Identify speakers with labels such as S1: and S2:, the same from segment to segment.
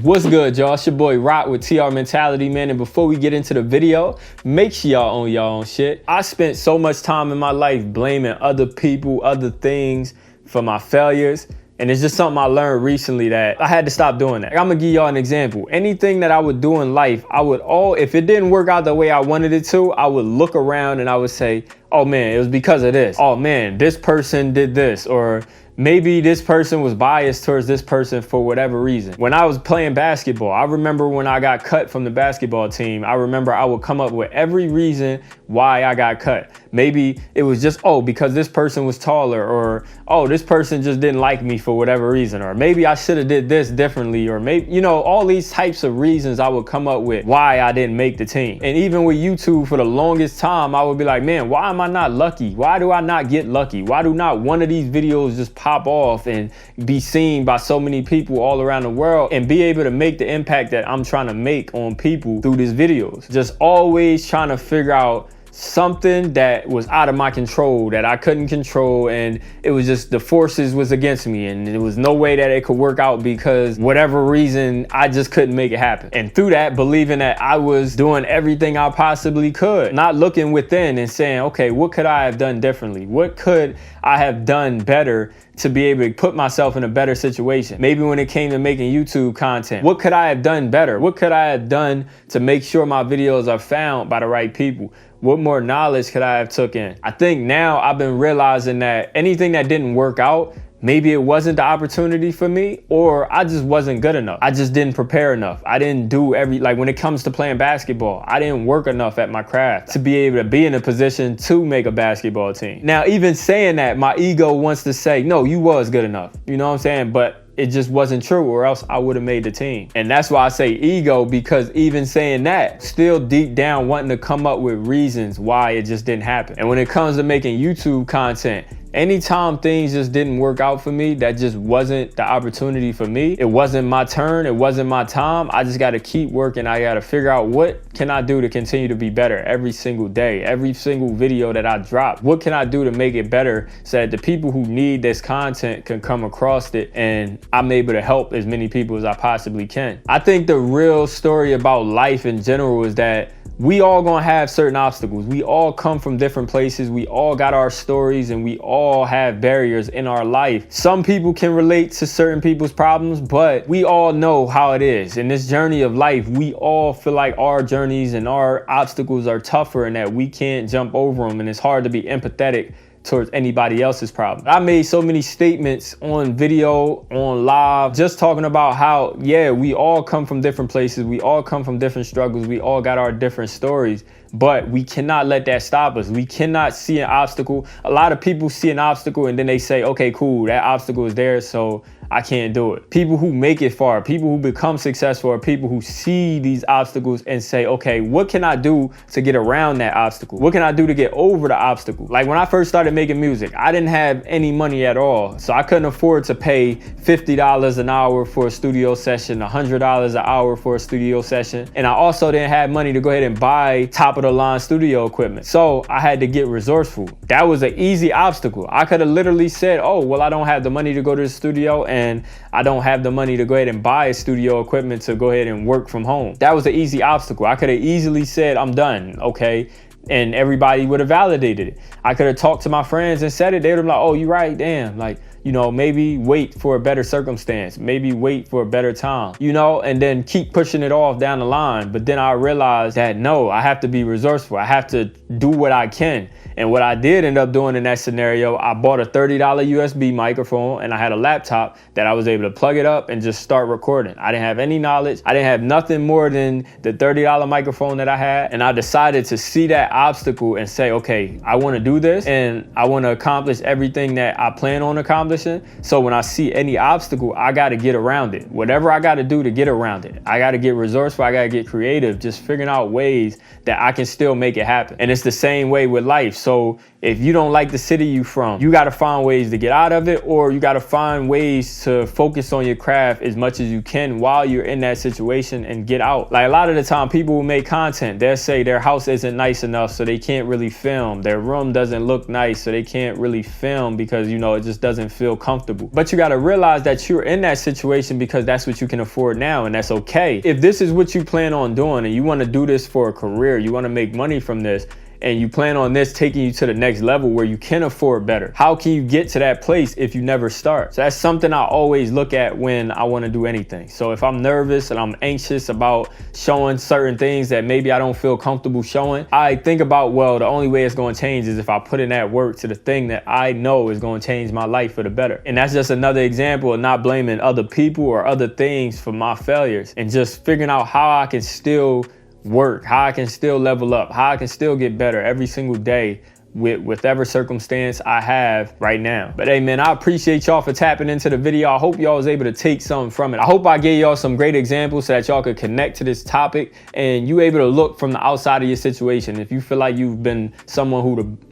S1: What's good, y'all? It's your boy Rock with TR Mentality, man. And before we get into the video, make sure y'all own y'all own shit. I spent so much time in my life blaming other people, other things for my failures. And it's just something I learned recently that I had to stop doing that. I'm gonna give y'all an example. Anything that I would do in life, if it didn't work out the way I wanted it to, I would look around and I would say, oh man, it was because of this. Oh man, this person did this. Or maybe this person was biased towards this person for whatever reason. When I was playing basketball, I remember when I got cut from the basketball team, I remember I would come up with every reason why I got cut. Maybe it was just, oh, because this person was taller, or, oh, this person just didn't like me for whatever reason, or maybe I should have did this differently, or maybe, you know, all these types of reasons I would come up with why I didn't make the team. And even with YouTube, for the longest time, I would be like, man, why am I not lucky? Why do I not get lucky? Why do not one of these videos just pop off and be seen by so many people all around the world and be able to make the impact that I'm trying to make on people through these videos? Just always trying to figure out something that was out of my control, that I couldn't control, and it was just the forces was against me, and there was no way that it could work out because whatever reason, I just couldn't make it happen. And through that, believing that I was doing everything I possibly could, not looking within and saying, okay, what could I have done differently? What could I have done better to be able to put myself in a better situation? Maybe when it came to making YouTube content, what could I have done better? What could I have done to make sure my videos are found by the right people? What more knowledge could I have took in? I think now I've been realizing that anything that didn't work out, maybe it wasn't the opportunity for me, or I just wasn't good enough. I just didn't prepare enough. I didn't do like when it comes to playing basketball, I didn't work enough at my craft to be able to be in a position to make a basketball team. Now, even saying that, my ego wants to say, no, you was good enough. You know what I'm saying? But it just wasn't true, or else I would have made the team. And that's why I say ego, because even saying that, still deep down wanting to come up with reasons why it just didn't happen. And when it comes to making YouTube content, anytime things just didn't work out for me, that just wasn't the opportunity for me. It wasn't my turn. It wasn't my time. I just got to keep working. I got to figure out what can I do to continue to be better every single day, every single video that I drop. What can I do to make it better so that the people who need this content can come across it and I'm able to help as many people as I possibly can. I think the real story about life in general is that we all gonna have certain obstacles. We all come from different places. We all got our stories, and we all have barriers in our life. Some people can relate to certain people's problems, but we all know how it is. In this journey of life, we all feel like our journeys and our obstacles are tougher and that we can't jump over them, and it's hard to be empathetic towards anybody else's problem. I made so many statements on video, on live, just talking about how, yeah, we all come from different places. We all come from different struggles. We all got our different stories, but we cannot let that stop us. We cannot see an obstacle. A lot of people see an obstacle and then they say, okay, cool, that obstacle is there, so I can't do it. People who make it far, people who become successful, are people who see these obstacles and say, okay, what can I do to get around that obstacle? What can I do to get over the obstacle? Like when I first started making music, I didn't have any money at all. So I couldn't afford to pay $50 an hour for a studio session, $100 an hour for a studio session. And I also didn't have money to go ahead and buy top of the line studio equipment. So I had to get resourceful. That was an easy obstacle. I could have literally said, oh, well, I don't have the money to go to the studio, and I don't have the money to go ahead and buy studio equipment to go ahead and work from home. That was an easy obstacle. I could have easily said, I'm done, okay? And everybody would have validated it. I could have talked to my friends and said it. They would have been like, oh, you're right, damn. Like, you know, maybe wait for a better circumstance, maybe wait for a better time, you know, and then keep pushing it off down the line. But then I realized that no, I have to be resourceful. I have to do what I can. And what I did end up doing in that scenario, I bought a $30 USB microphone and I had a laptop that I was able to plug it up and just start recording. I didn't have any knowledge. I didn't have nothing more than the $30 microphone that I had. And I decided to see that obstacle and say, okay, I want to do this and I want to accomplish everything that I plan on accomplishing. So when I see any obstacle, I got to get around it. Whatever I got to do to get around it. I got to get resourceful. I got to get creative, just figuring out ways that I can still make it happen. And it's the same way with life. So if you don't like the city you from, you got to find ways to get out of it, or you got to find ways to focus on your craft as much as you can while you're in that situation and get out. Like a lot of the time people will make content, they'll say their house isn't nice enough so they can't really film. Their room doesn't look nice so they can't really film because, you know, it just doesn't feel comfortable. But you got to realize that you're in that situation because that's what you can afford now, and that's okay. If this is what you plan on doing and you want to do this for a career, you want to make money from this, and you plan on this taking you to the next level where you can afford better, how can you get to that place if you never start? So that's something I always look at when I want to do anything. So if I'm nervous and I'm anxious about showing certain things that maybe I don't feel comfortable showing, I think about, well, the only way it's going to change is if I put in that work to the thing that I know is going to change my life for the better. And that's just another example of not blaming other people or other things for my failures, and just figuring out how I can still work, how I can still level up, how I can still get better every single day with whatever circumstance I have right now. But hey man, I appreciate y'all for tapping into the video. I hope y'all was able to take something from it. I hope I gave y'all some great examples so that y'all could connect to this topic and you able to look from the outside of your situation. If you feel like you've been someone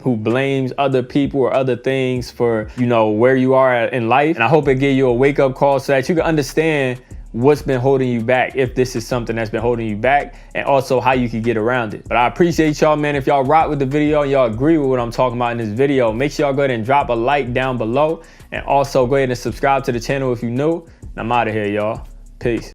S1: who blames other people or other things for, you know, where you are in life, and I hope it gave you a wake-up call so that you can understand what's been holding you back, if this is something that's been holding you back, and also how you can get around it. But I appreciate y'all, man. If y'all rock with the video and y'all agree with what I'm talking about in this video, make sure y'all go ahead and drop a like down below, and also go ahead and subscribe to the channel if you're new. And I'm out of here, y'all. Peace.